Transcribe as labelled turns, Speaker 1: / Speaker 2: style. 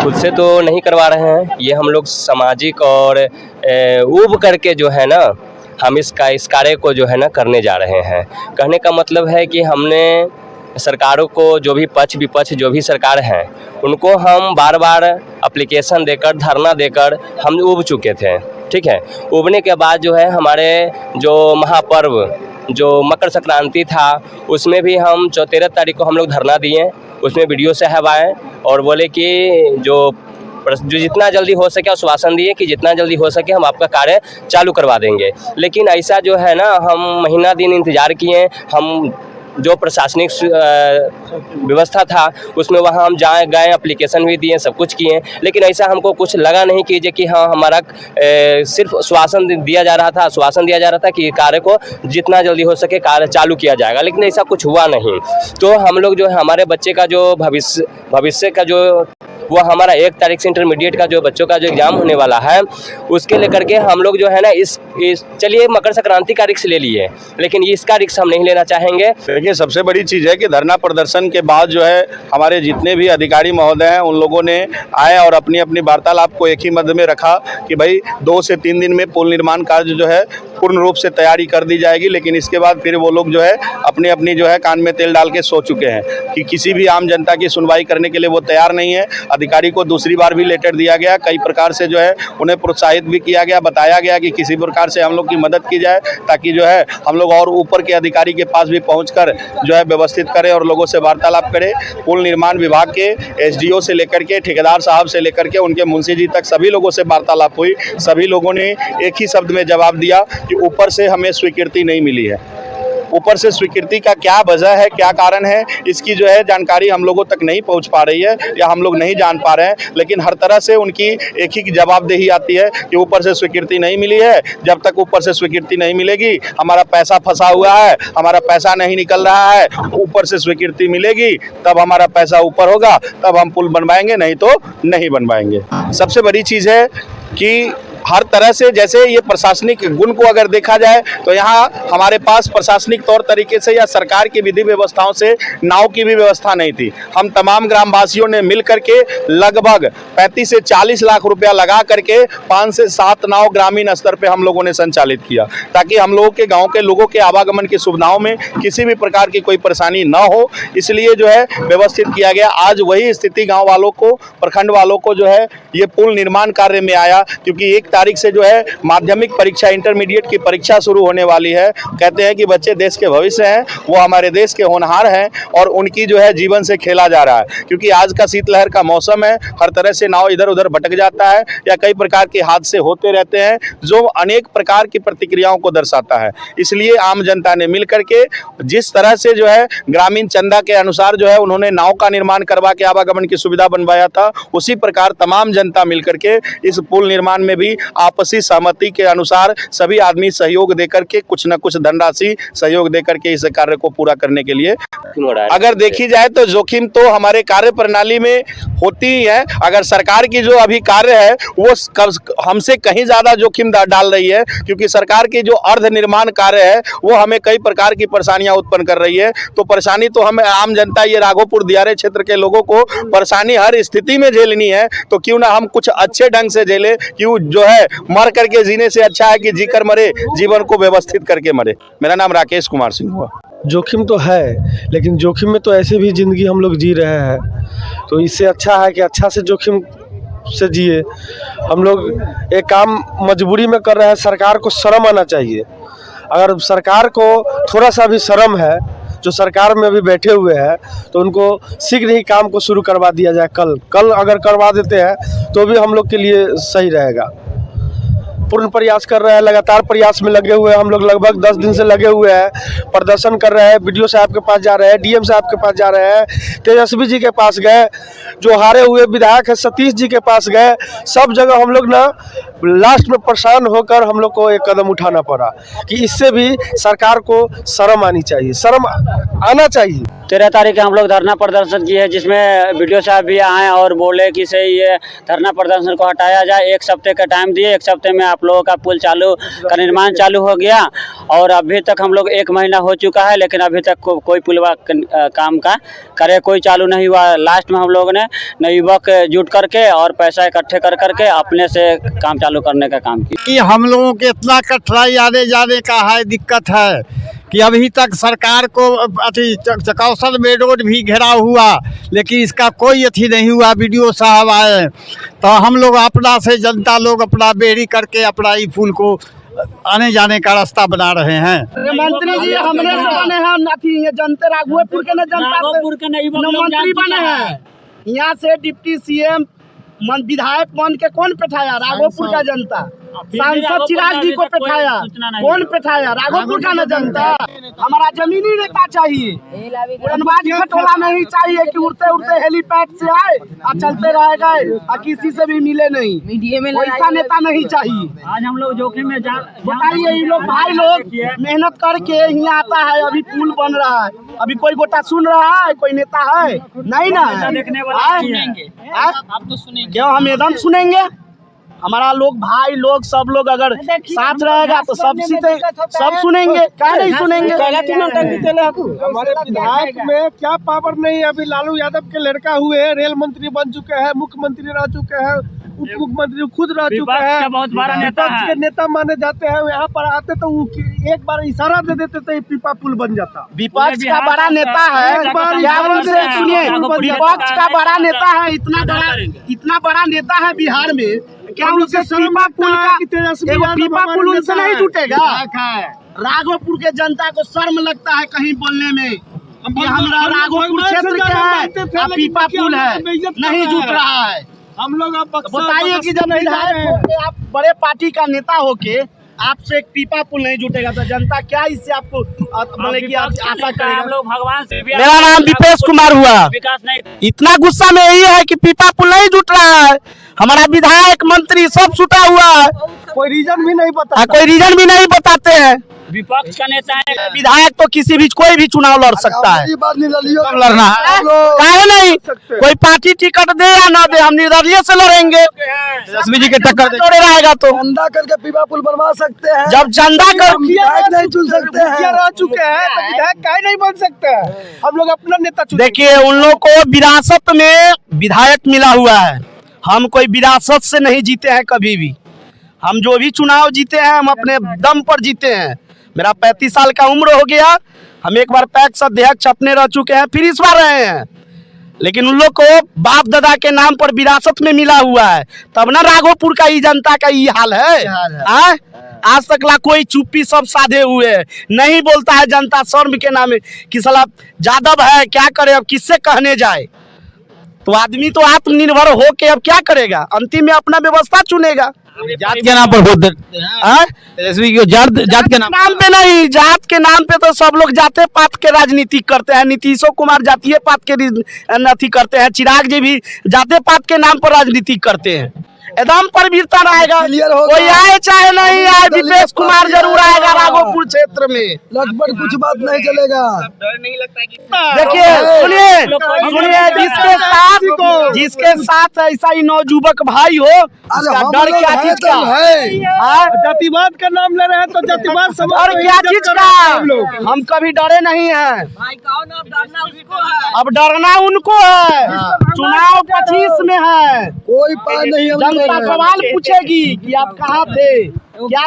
Speaker 1: खुद से तो नहीं करवा रहे हैं, ये हम लोग सामाजिक और ऊब करके जो है ना हम इस कार्य को जो है ना करने जा रहे हैं। कहने का मतलब है कि हमने सरकारों को, जो भी पक्ष विपक्ष जो भी सरकार हैं, उनको हम बार बार एप्लीकेशन देकर, धरना देकर हम ऊब चुके थे। ठीक है, उबने के बाद जो है हमारे जो महापर्व जो मकर संक्रांति था, उसमें भी हम 13 तारीख को हम लोग धरना दिए। उसमें वीडियो साहब आए और बोले कि जो जितना जल्दी हो सके आश्वासन दिए कि जितना जल्दी हो सके हम आपका कार्य चालू करवा देंगे। लेकिन ऐसा जो है ना, हम महीना दिन इंतज़ार किए। हम जो प्रशासनिक व्यवस्था था उसमें वहाँ हम गए, एप्लीकेशन भी दिए, सब कुछ किए, लेकिन ऐसा हमको कुछ लगा नहीं कि कि हाँ हमारा सिर्फ आश्वासन दिया जा रहा था कि कार्य को जितना जल्दी हो सके कार्य चालू किया जाएगा, लेकिन ऐसा कुछ हुआ नहीं। तो हम लोग जो है हमारे बच्चे का जो भविष्य का जो वो हमारा 1 तारीख से इंटरमीडिएट का जो बच्चों का जो एग्ज़ाम होने वाला है, उसके लेकर के हम लोग जो है ना इस चलिए मकर संक्रांति का रिस्क ले लिए, लेकिन इसका रिस्क हम नहीं लेना चाहेंगे।
Speaker 2: देखिए, सबसे बड़ी चीज़ है कि धरना प्रदर्शन के बाद जो है हमारे जितने भी अधिकारी महोदय हैं उन लोगों ने आए और अपनी अपनी वार्तालाप को एक ही मद में रखा कि भाई 2 से 3 दिन में पुल निर्माण कार्य जो है पूर्ण रूप से तैयारी कर दी जाएगी। लेकिन इसके बाद फिर वो लोग जो है अपनी अपनी जो है कान में तेल डाल के सो चुके हैं कि किसी भी आम जनता की सुनवाई करने के लिए वो तैयार नहीं है। अधिकारी को दूसरी बार भी लेटर दिया गया, कई प्रकार से जो है उन्हें प्रोत्साहित भी किया गया, बताया गया कि किसी प्रकार से हम लोग की मदद की जाए ताकि जो है हम लोग और ऊपर के अधिकारी के पास भी पहुंचकर जो है व्यवस्थित करें और लोगों से वार्तालाप करें। पुल निर्माण विभाग के SDO से लेकर के ठेकेदार साहब से लेकर के उनके मुंशी जी तक सभी लोगों से वार्तालाप हुई। सभी लोगों ने एक ही शब्द में जवाब दिया कि ऊपर से हमें स्वीकृति नहीं मिली है। ऊपर से स्वीकृति का क्या वजह है, क्या कारण है, इसकी जो है जानकारी हम लोगों तक नहीं पहुंच पा रही है या हम लोग नहीं जान पा रहे हैं। लेकिन हर तरह से उनकी एक ही जवाबदेही आती है कि ऊपर से स्वीकृति नहीं मिली है। जब तक ऊपर से स्वीकृति नहीं मिलेगी, हमारा पैसा फंसा हुआ है, हमारा पैसा नहीं निकल रहा है, ऊपर से स्वीकृति मिलेगी तब हमारा पैसा ऊपर होगा, तब हम पुल बनवाएंगे, नहीं तो नहीं बनवाएंगे। सबसे बड़ी चीज़ है कि हर तरह से, जैसे ये प्रशासनिक गुण को अगर देखा जाए तो यहाँ हमारे पास प्रशासनिक तौर तरीके से या सरकार की विधि व्यवस्थाओं से नाव की भी व्यवस्था नहीं थी। हम तमाम ग्रामवासियों ने मिल करके लगभग 35 से 40 लाख रुपया लगा करके 5 से 7 नाव ग्रामीण स्तर पे हम लोगों ने संचालित किया ताकि हम लोगों के गाँव के लोगों के आवागमन की सुविधाओं में किसी भी प्रकार की कोई परेशानी न हो, इसलिए जो है व्यवस्थित किया गया। आज वही स्थिति गाँव वालों को, प्रखंड वालों को जो है ये पुल निर्माण कार्य में आया, क्योंकि 1 तारीख से जो है माध्यमिक परीक्षा, इंटरमीडिएट की परीक्षा शुरू होने वाली है। कहते हैं कि बच्चे देश के भविष्य हैं, वो हमारे देश के होनहार हैं और उनकी जो है जीवन से खेला जा रहा है। क्योंकि आज का शीतलहर का मौसम है, हर तरह से नाव इधर उधर भटक जाता है या कई प्रकार के हादसे होते रहते हैं जो अनेक प्रकार की प्रतिक्रियाओं को दर्शाता है। इसलिए आम जनता ने मिल करके जिस तरह से जो है ग्रामीण चंदा के अनुसार जो है उन्होंने नाव का निर्माण करवा के आवागमन की सुविधा बनवाया था, उसी प्रकार तमाम जनता मिल करके इस पुल निर्माण में भी आपसी सहमति के अनुसार सभी आदमी सहयोग देकर के कुछ न कुछ धनराशि सहयोग देकर के इस कार्य को पूरा करने के लिए, अगर देखी जाए तो जोखिम तो हमारे कार्य प्रणाली में होती ही है। अगर सरकार की जो अभी कार्य है वो हमसे कहीं ज़्यादा जोखिम डाल रही है, क्योंकि सरकार की जो अर्ध निर्माण कार्य है वो हमें कई प्रकार की परेशानियां उत्पन्न कर रही है। तो परेशानी तो हमें आम जनता, ये राघोपुर दियारे क्षेत्र के लोगों को परेशानी हर स्थिति में झेलनी है, तो क्यों ना हम कुछ अच्छे ढंग से झेले। क्यों जो है मर करके जीने से अच्छा है कि जीकर मरे, जीवन को व्यवस्थित करके मरे। मेरा नाम राकेश कुमार सिंह हुआ।
Speaker 3: जोखिम तो है, लेकिन जोखिम में तो ऐसे भी ज़िंदगी हम लोग जी रहे हैं, तो इससे अच्छा है कि अच्छा से जोखिम से जिए। हम लोग एक काम मजबूरी में कर रहे हैं, सरकार को शर्म आना चाहिए। अगर सरकार को थोड़ा सा भी शर्म है, जो सरकार में अभी बैठे हुए हैं, तो उनको शीघ्र ही काम को शुरू करवा दिया जाए। कल अगर करवा देते हैं तो भी हम लोग के लिए सही रहेगा। पूर्ण प्रयास कर रहे हैं, लगातार प्रयास में लगे हुए हैं हम लोग, लगभग 10 दिन से लगे हुए हैं, प्रदर्शन कर रहे हैं। BDO साहब के पास जा रहे हैं, DM साहब के पास जा रहे हैं, तेजस्वी जी के पास गए, जो हारे हुए विधायक है सतीश जी के पास गए। सब जगह हम लोग ना लास्ट में परेशान होकर हम लोग को एक कदम उठाना पड़ा कि इससे भी सरकार को शर्म आनी चाहिए, शर्म आना चाहिए।
Speaker 4: 13 तारीख हम लोग धरना प्रदर्शन किए, जिसमें BDO साहब भी आए और बोले कि सही ये धरना प्रदर्शन को हटाया जाए। 1 हफ्ते का टाइम दिए, 1 हफ्ते में आप लोगों का पुल चालू का निर्माण चालू हो गया और अभी तक हम लोग 1 महीना हो चुका है, लेकिन अभी तक कोई पुलवा काम का करे कोई चालू नहीं हुआ। लास्ट में हम लोगों ने युवक जुट करके और पैसा इकट्ठे कर करके अपने से काम चालू करने का काम किया।
Speaker 5: कि हम लोगों के इतना कठिनाई आने जाने का है, दिक्कत है कि अभी तक सरकार को चकौसल में रोड भी घेराव हुआ, लेकिन इसका कोई अथी नहीं हुआ। वीडियो साहब आए तो हम लोग अपना से जनता लोग अपना बेड़ी करके अपना ई पुल को आने जाने का रास्ता बना रहे हैं।
Speaker 6: मंत्री जी हमने से बने हैं अथी जनता राघोपुर के मंत्री बने हैं। यहाँ से डिप्टी सीएम विधायक बन के कौन बैठाया? राघोपुर का जनता। सांसद चिराग जी को बैठाया, कौन बैठाया? राघोपुर का न जनता। हमारा जमीनी नेता चाहिए, धनबाद खटोला नहीं चाहिए कि उड़ते उड़ते हेलीपैड से आए और चलते रह गए और किसी से भी मिले नहीं। वैसा नेता नहीं चाहिए।
Speaker 4: आज हम लोग जोखिम में
Speaker 6: बताइए, ये लोग भाई लोग मेहनत करके यहाँ आता है, अभी पुल बन रहा है, अभी कोई गोटा सुन रहा है? कोई नेता है? नहीं ना। आप तो सुनेंगे क्यों? हम एकदम सुनेंगे। हमारा लोग भाई लोग सब लोग अगर साथ रहेगा तो सब सुनेंगे, क्या नहीं सुनेंगे?
Speaker 3: हमारे विधायक में क्या पावर नहीं है? अभी लालू यादव के लड़का हुए, रेल मंत्री बन चुके हैं, मुख्यमंत्री रह चुके हैं, उप मुख्यमंत्री खुद रह चुके हैं,
Speaker 4: बहुत बड़ा
Speaker 3: विपक्ष के नेता माने जाते हैं। यहाँ पर आते तो एक बार इशारा दे देते तो ये पीपा पुल बन जाता।
Speaker 6: विपक्ष का बड़ा नेता है, क्या बोलते हैं सुनिए, विपक्ष का बड़ा नेता है, इतना बड़ा नेता है बिहार में, क्या उनसे पीपा पुल का पीपा पुल उनसे नहीं टूटेगा? राघोपुर के जनता को शर्म लगता है कहीं बोलने में कि हमारा राघोपुर क्षेत्र के है पीपा पुल है, नहीं जुट रहा है।
Speaker 3: हम लोग अब
Speaker 6: बताइए कि जब विधायक होके आप बड़े पार्टी का नेता होके आपसे एक पीपा पुल नहीं जुटेगा तो जनता क्या इससे आपको बोले कि आप आशा करेगा?
Speaker 4: हम लोग भगवान से।
Speaker 6: मेरा नाम दीपेश कुमार हुआ।
Speaker 4: विकास नहीं,
Speaker 6: इतना गुस्सा में यही है कि पीपा पुल नहीं जुट रहा है। हमारा विधायक मंत्री सब छूटा हुआ है,
Speaker 3: कोई रीजन भी नहीं पता,
Speaker 6: कोई रीजन भी नहीं बताते हैं।
Speaker 4: विपक्ष का नेता है।
Speaker 6: विधायक तो किसी भी कोई भी चुनाव लड़ सकता है, लड़ना है काहे नहीं? कोई पार्टी टिकट दे या ना दे, हम निर्दलीय से लड़ेंगे।
Speaker 5: तेजस्वी जी के टक्कर
Speaker 6: जोड़े रहेगा तो
Speaker 3: चंदा करके पीपा पुल बनवा सकते हैं।
Speaker 6: जब चंदा कर
Speaker 3: विधायक नहीं चुन सकते हैं, रह चुके हैं तो विधायक काहे नहीं बन सकते हैं? हम लोग अपना नेता चुन।
Speaker 6: देखिए, उन लोग को विरासत में विधायक मिला हुआ है, हम कोई विरासत से नहीं जीते हैं कभी भी। हम जो भी चुनाव जीते हैं हम अपने दम पर जीते हैं। मेरा 35 साल का उम्र हो गया, हम एक बार पैक्स अध्यक्ष अपने रह चुके हैं, फिर इस बार रहे हैं। लेकिन उन लोग को बाप दादा के नाम पर विरासत में मिला हुआ है, तब ना राघोपुर का ये जनता का ये हाल है। आज तक ला कोई चुप्पी सब साधे हुए है, नहीं बोलता है जनता शर्म के नाम कि साला यादव है, क्या करे अब, किससे कहने जाए? तो आदमी तो आत्मनिर्भर हो के अब क्या करेगा, अंतिम में अपना व्यवस्था चुनेगा।
Speaker 5: जात के नाम पर वोट देते हैं तेजस्वी को, जात के
Speaker 6: नाम पे नहीं, जात के नाम पे तो सब लोग जाते पात के राजनीति करते हैं। नीतीशो कुमार जातीय पात के अथी करते हैं, चिराग जी भी जाते पात के नाम पर राजनीति करते हैं। एकदम पर वीरता रहेगा, कोई आए चाहे नहीं आए, दीपेश कुमार जरूर आएगा राघोपुर क्षेत्र में।
Speaker 3: लगभग कुछ बात नहीं चलेगा।
Speaker 6: देखिए सुनिए, जिसके साथ ऐसा ही नौजुवक भाई हो, उसका डर क्या चीज का है?
Speaker 3: जातिवाद का नाम ले रहे हैं तो जातिवाद समाज
Speaker 6: और क्या चीज का? हम कभी डरे नहीं हैं। अब डरना उनको है, चुनाव 25 में है,
Speaker 3: कोई पार नहीं।
Speaker 6: जनता सवाल पूछेगी कि आप कहाँ थे, क्या